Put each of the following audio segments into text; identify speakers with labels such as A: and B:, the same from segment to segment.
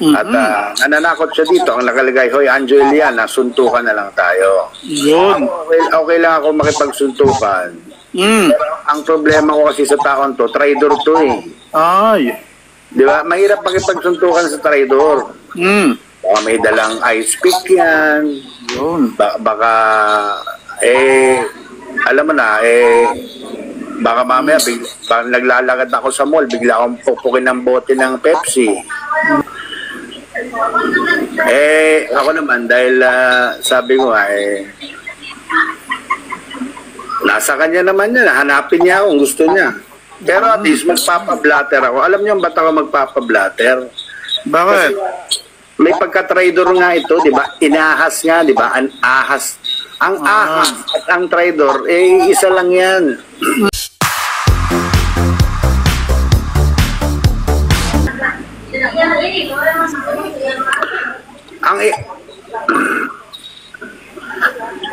A: At nananakot siya dito. Ang nakalagay, hoy, Anjo Iliana, suntukan na lang tayo.
B: Yun.
A: Okay lang ako makipagsuntukan. Pero ang problema ko kasi sa taon to, traidor to eh.
B: Ay.
A: Di ba? Mahirap makipagsuntukan sa traidor. Baka may dalang ice pick yan.
B: Yun.
A: Baka, alam mo na, baka mamaya, baka naglalakad ako sa mall, bigla akong pupukin ng bote ng Pepsi. Ako naman, dahil sabi ko nasa kanya naman yan, hanapin niya ako kung gusto niya. Pero at least magpapablatter ako. Alam niyo ba't ako magpapablatter?
B: Bakit?
A: Kasi may pagka-traidor nga ito, di ba? Inahas nga, di ba? Ang ahas at ang traidor, isa lang yan.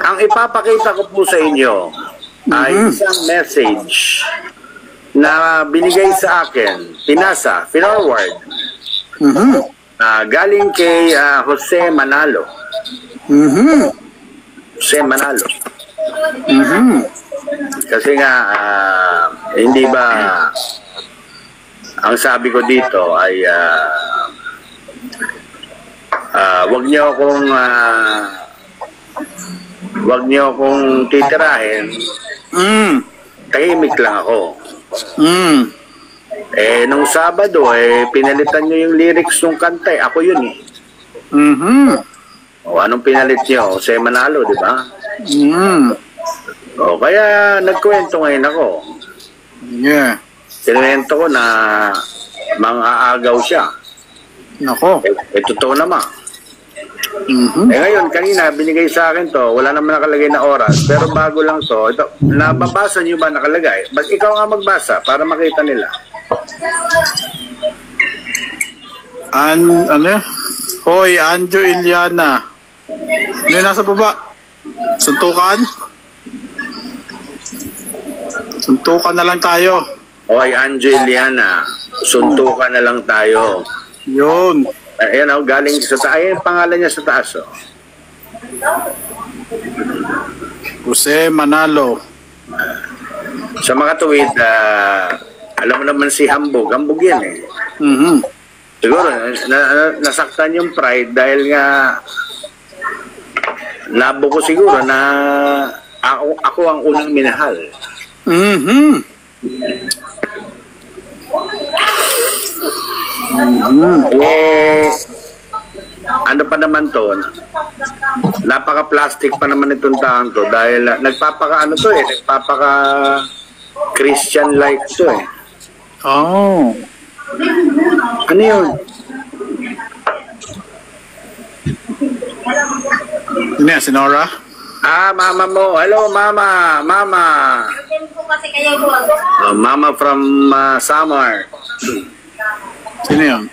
A: Ang ipapakita ko po sa inyo ay isang message na binigay sa akin, pinasa, forward, galing kay Jose Manalo. Jose Manalo. Kasi nga, hindi ba, ang sabi ko dito ay, wag niyo akong titirahin. Tahimik lang ako. Nung Sabado, pinalitan niyo yung lyrics ng kanta. Ako yun eh. O, anong pinalit niyo? Jose Manalo, di ba? O, kaya nagkwento ngayon ako.
B: Yeah.
A: Sinwento ko na mang-aagaw siya.
B: Nako.
A: Totoo naman. Ngayon, kanina, binigay sa akin to, wala naman nakalagay na oras, pero bago lang to, ito, nababasa niyo ba nakalagay? Ba't ikaw nga magbasa para makita nila?
B: Ano? Hoy, Anjo Iliana. Ano yung nasa baba? Suntukan? Suntukan na lang tayo.
A: Hoy, Anjo Iliana, suntukan na lang tayo.
B: Yun.
A: Ayan o, galing sa taas. Ayan, pangalan niya sa taas o.
B: Jose Manalo.
A: Sa mga tuwid, alam mo naman si Hambog. Hambog yan eh. Siguro, nasaktan yung pride dahil nga labo ko siguro na ako ang unang minahal. Ano pa naman to, napaka-plastic pa naman itong taon to dahil nagpapaka Christian like to eh.
B: Oh.
A: Ano yun?
B: Ano yan, si Nora?
A: Mama mo. Hello, mama. Mama. Mama from Samar.
B: Sino yun?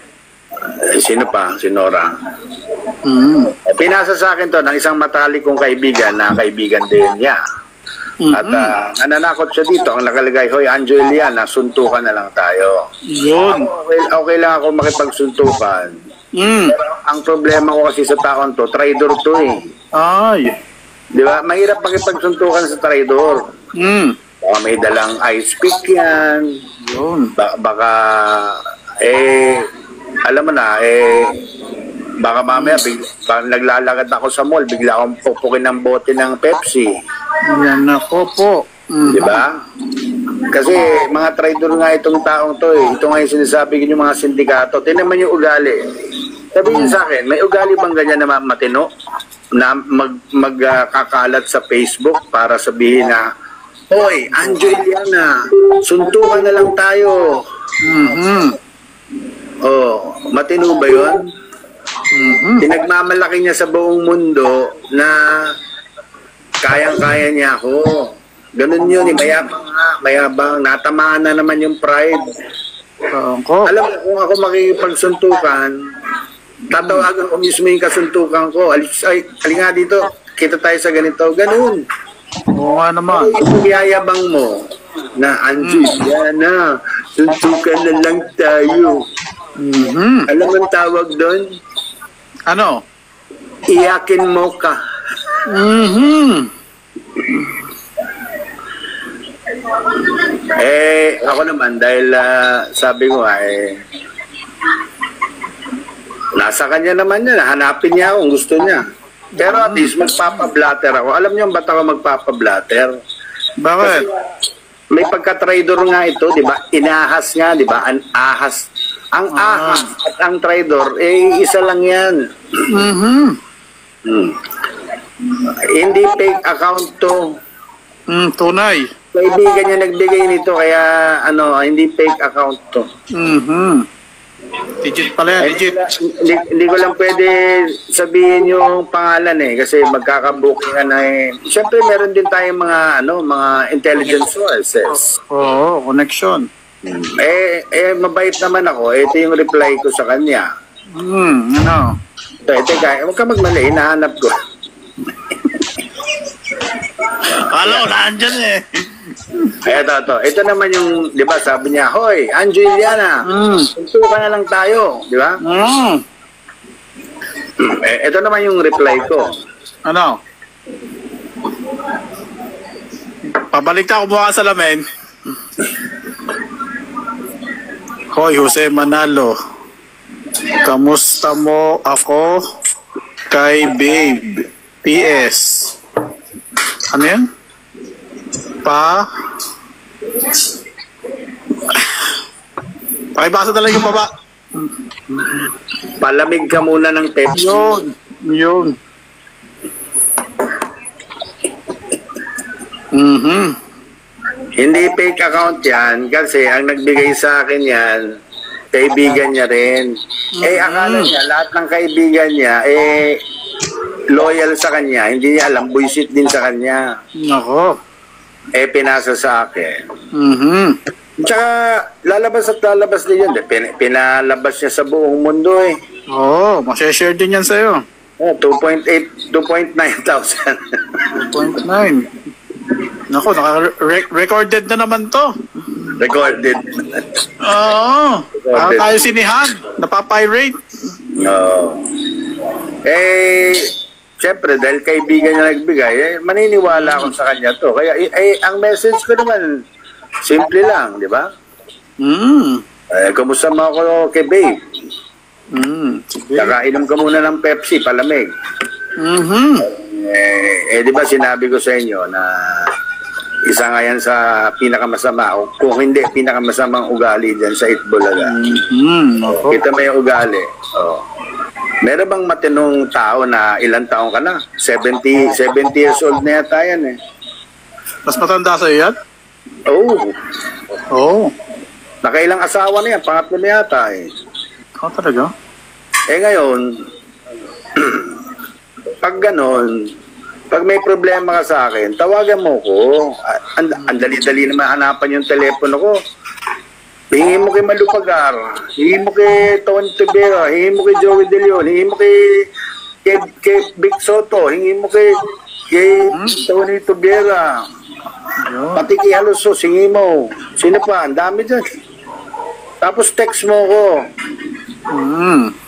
A: Sino pa? Si Nora. Pinasa sa akin to ng isang matalik kong kaibigan na kaibigan din niya. At nananakot siya dito. Ang nakalagay, hoy, Anjo Iliana, suntukan na lang tayo.
B: Yun.
A: Okay lang ako makipagsuntukan. Pero ang problema ko kasi sa taon to, traidor to eh.
B: Ay.
A: Di ba? Mahirap makipagsuntukan sa traidor. Baka may dalang ice pick yan.
B: Yun.
A: Baka, alam mo na, baka mamaya, naglalakad ako sa mall, bigla akong pupukin ng bote ng Pepsi.
B: Yan ako po.
A: Di ba? Kasi mga traidor nga itong taong to eh. Ito nga yung sinasabi ko yung mga sindikato. Tingnan mo yung ugali. Sabi niyo sa akin, may ugali bang ganyan na matino? Na magkakalat sa Facebook para sabihin na, hoy, Anjo Iliana, suntukan na lang tayo. Oh, matino ba yun? Pinagmamalaki niya sa buong mundo na kayang-kaya niya ako. Ganun yun, mayabang nga, mayabang. Natamaan na naman yung pride. Alam mo, kung ako makikipagsuntukan, tatawagan ko mismo yung kasuntukan ko. Ali nga dito, kita tayo sa ganito. Ganun.
B: Oo nga naman.
A: Kung yayabang mo na Anjo Iliana, suntukan na lang tayo.
B: Mhm.
A: Alam mo ang tawag doon?
B: Ano?
A: Iyakin mo ka.
B: Mhm.
A: Ako naman, dahil sabi ko nasa kanya naman yan. Hanapin niya kung gusto niya. Pero at least magpapablatter ako. Alam niyo ba't ako magpapablatter?
B: Bakit?
A: May pagka-trader nga ito, di ba? Inahas nga, di ba? Ang ahas. Ang ahas at ang trader, isa lang yan.
B: Mhm.
A: Hindi fake account to.
B: Tunay.
A: Kaibigan niya nagbigay nito, kaya hindi fake account to.
B: Mhm. Legit pala yan, legit.
A: Hindi ko lang pwede sabihin yung pangalan kasi magkakabukingan na Siyempre meron din tayong mga intelligence sources.
B: Oo, connection.
A: Mabait naman ako. Ito yung reply ko sa kanya.
B: Ano?
A: Teka, huwag ka magmali, hinahanap ko.
B: Alam ko, nandyan eh.
A: Ito naman yung, di ba, sabi niya, hoy, Angeliana, suntukan na lang tayo, di ba? Ito naman yung reply ko.
B: Ano? Pabalik na kumuha ka sa lamin. Hoy, Jose Manalo. Kamusta mo ako kay babe? PS. Ano yan? Pakibasa talaga yung baba.
A: Palamig ka muna ng Pepsi.
B: Yun. Mhm.
A: Hindi fake account yan kasi ang nagbigay sa akin yan, kaibigan niya rin. Akala niya, lahat ng kaibigan niya, loyal sa kanya. Hindi niya alam, buisit din sa kanya.
B: Nako.
A: Pinasa sa akin.
B: Mhm.
A: Tsaka, lalabas at lalabas din yun. Pinalabas niya sa buong mundo
B: Oo, masashare din yan sa'yo.
A: 2.9 thousand.
B: 2.9. Nako, naka-recorded na naman to.
A: Recorded.
B: Oo. Parang tayo sinihan. Napapirate.
A: No. Siyempre, dahil kaibigan niya nagbigay, maniniwala ako sa kanya to. Kaya, ang message ko naman, simple lang, di ba? Kumusta mo ako kay babe? Kakainom ka muna ng Pepsi, palamig. Di ba sinabi ko sa inyo na isa nga yan sa pinakamasama, o kung hindi, pinakamasamang ugali dyan sa Itbulaga. Kita mo yung ugali. Meron bang matinong tao na ilang taong ka na? 70 years old na yata yan
B: Mas matanda sa'yo yan?
A: Oo. Nakailang asawa na yan, pangatlo na yata
B: Talaga?
A: Ngayon, pag ganon, pag may problema ka sa akin, tawagan mo ko. Ang dali-dali naman hanapan yung telepono ko. Hingi mo kay Malupagar, hingi mo kay Ton Tibera, hingi mo kay Joey De Leon, hingi mo kay Vic Soto, hingi mo kay Tony Tibera, pati kay Halusos, hingi mo. Sino pa? Ang dami dyan. Tapos text mo ko.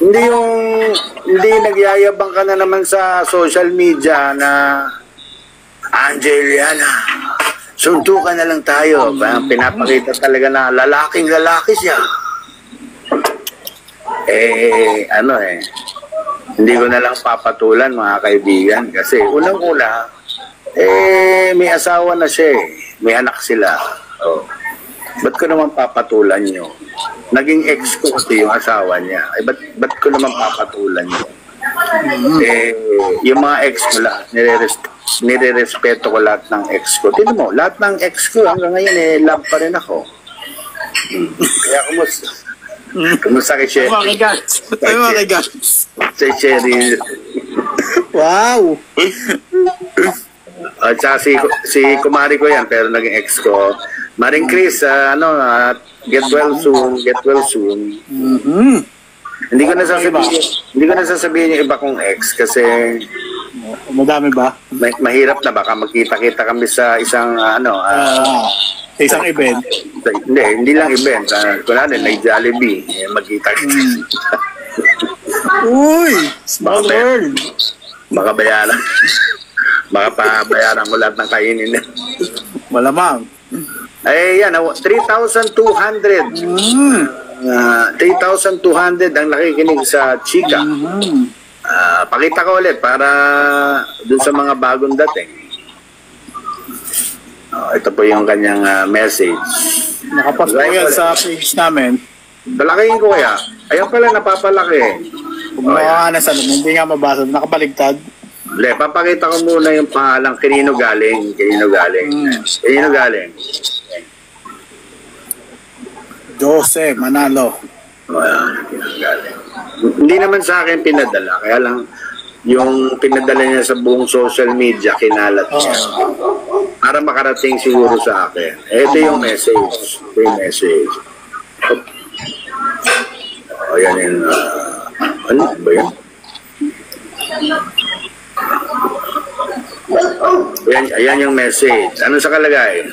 A: Hindi nagyayabang ka na naman sa social media na Angeliana, suntukan na lang tayo. Pinapakita talaga na lalaking-lalaki siya. Hindi ko na lang papatulan mga kaibigan kasi unang-una, may asawa na siya may anak sila. Ba't ko naman papatulan nyo? Naging ex ko kasi yung asawa niya. Ba't ko naman papatulan nyo? Yung mga ex ko lahat, nire-respeto ko lahat ng ex ko. Tignan mo, lahat ng ex ko hanggang ngayon love pa rin ako. Kaya kumusta kay Sherry? Si Sherry.
B: Wow!
A: At saka si kumari ko yan, pero naging ex ko. Maring Chris, get well soon. Hindi ko na sasabihin yung iba kong ex kasi
B: madami ba?
A: Mahirap na baka magkita-kita kami sa isang
B: Sa isang event.
A: Hindi lang event. Kunwari, like Jollibee, magkita.
B: Uy! Small world!
A: Baka bayaran. Baka pabayaran ko lahat ng kainin niya.
B: Malamang.
A: Ay, yan. 3,200. 3,200 ang nakikinig sa Chika. Pakita ko ulit para dun sa mga bagong dating. Ito po yung kanyang message.
B: Nakapost po yan sa page namin.
A: Palakihin ko kaya. Ayan pala, napapalaki.
B: Kumuha na sa hindi nga mabasa. Nakabaligtad.
A: Le, papakita ko muna yung pangalang kanino galing. Kanino galing.
B: Jose Manalo.
A: Kanino galing. Hindi naman sa akin pinadala. Kaya lang, yung pinadala niya sa buong social media, kinalat niya. Para makarating siguro sa akin. Ito yung message. Ayan yung... ano ba yan? Ayan yung message. Ano sa kalagay?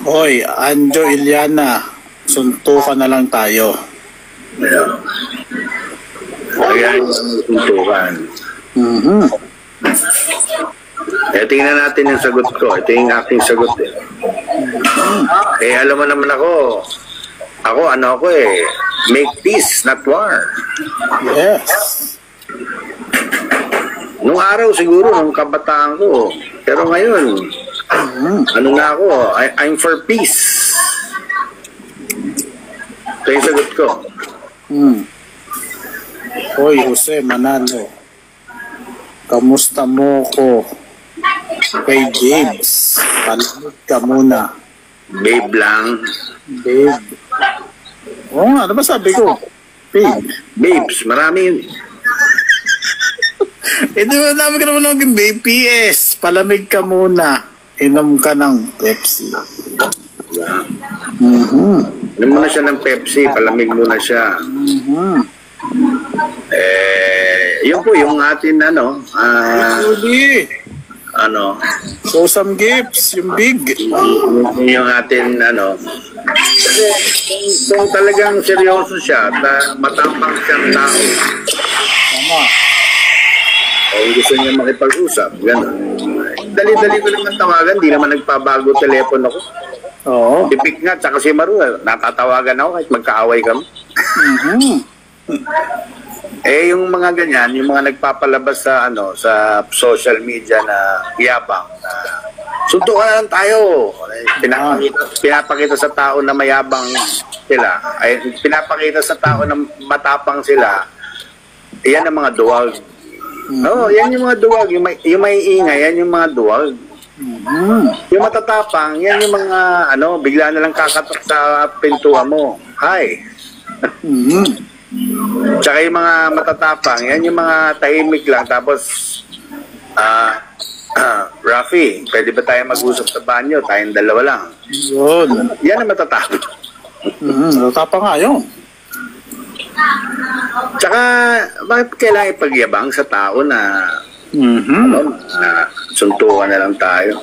B: Hoy, Anjo Iliana, suntukan na lang tayo.
A: Ayan yung suntukan. Tingnan natin yung sagot ko. Ito yung aking sagot. Alam mo naman ako, make peace, not war.
B: Yes.
A: Nung araw siguro, nung kabataan ko. Pero ngayon, ano na ako, I'm for peace. Ito yung sagot ko.
B: Hoy, Jose Manalo. Kamusta mo ko? Kay James. Palamig ka muna.
A: Babe lang.
B: Babe. Oo nga, ano ba sabi ko? Babe.
A: Babes, marami yun.
B: Di ba namin ka naman ng babe? PS. Palamig ka muna. Inom ka ng Pepsi.
A: Inom muna siya ng Pepsi, palamig muna siya. Yun po, yung atin
B: Show some gifts, yung big.
A: yung atin kasi kung talagang seryoso siya, matapang siyang tao.
B: Tama.
A: Kung gusto niya makipag-usap, gano'n. Dali-dali ko naman tawagan, di naman nagpabago telepono ko.
B: Oo.
A: Si Pic nga, tsaka si Maru, natatawagan ako kahit magkaaway kami. Yung mga ganyan, yung mga nagpapalabas sa sa social media na yabang, suntukan na lang tayo. Pinapakita sa tao na mayabang sila. Pinapakita sa tao na matapang sila. Yan ang mga duwag. Yan yung mga duwag. Yung may ingay, yan yung mga duwag. Yung matatapang, yan yung mga bigla na lang kakatok sa pintuan mo. Hi. Tsaka yung mga matatapang, yan yung mga tahimik lang. Tapos, Rafi, pwede ba tayo mag-usap sa banyo? Tayong dalawa lang.
B: Yun.
A: Yan ang matatapang.
B: Matatapang nga yun.
A: Tsaka, bakit kailangan ipagyabang sa tao na suntukan na lang tayo?